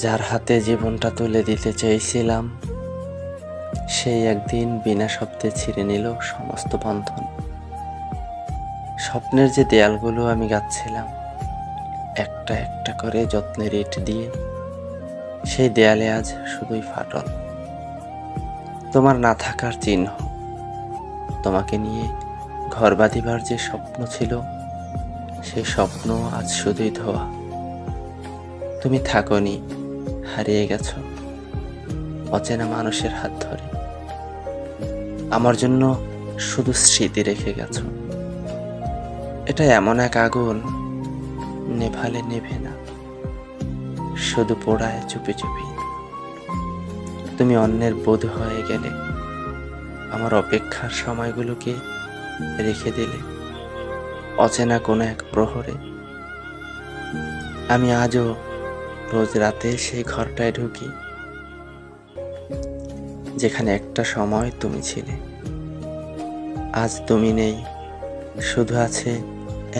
যার হাতে জীবনটা তুলে দিতে চেয়েছিলাম, সেই একদিন বিনা শব্দে ছিঁড়ে নিল সমস্ত বন্ধন। স্বপ্নের যে দেয়ালগুলো আমি গাঁথছিলাম একটা একটা করে যত্নের ইট দিয়ে, সেই দেয়ালে আজ শুধুই ফাটল। তোমার না থাকার চিহ্ন। তোমাকে নিয়ে ঘর বাঁধিবার যে স্বপ্ন ছিল, সেই স্বপ্ন আজ শুধুই ধোয়া। তুমি থাকোনি, হারিয়ে গেছো অচেনা মানুষের হাত ধরে। আমার জন্য শুধু স্মৃতি রেখে গেছো। এটা এমন এক আগুন, নেভালে নেভে না, শুধু পোড়ায় চুপি চুপি। তুমি অন্যের বধূ হয়ে গেলে, আমার অপেক্ষার সময়গুলোকে রেখে দিলে অচেনা কোনো এক প্রহরে। আমি আজও রোজ রাতে সেই ঘরটায় ঢুকি, যেখানে একটা সময় তুমি ছিলে। আজ তুমি নেই, শুধু আছে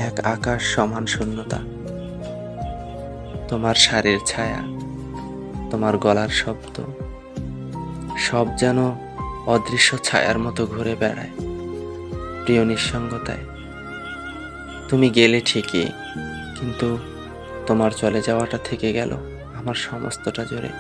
এক আকাশ সমান শূন্যতা। তোমার শাড়ির ছায়া, তোমার গলার শব্দ, সব যেন অদৃশ্য ছায়ার মতো ঘুরে বেড়ায় প্রিয় নিঃসঙ্গতায়। তুমি গেলে ঠিকই, কিন্তু তোমার চলে যাওয়াটা থেকে গেল আমার সমস্তটা জুড়ে।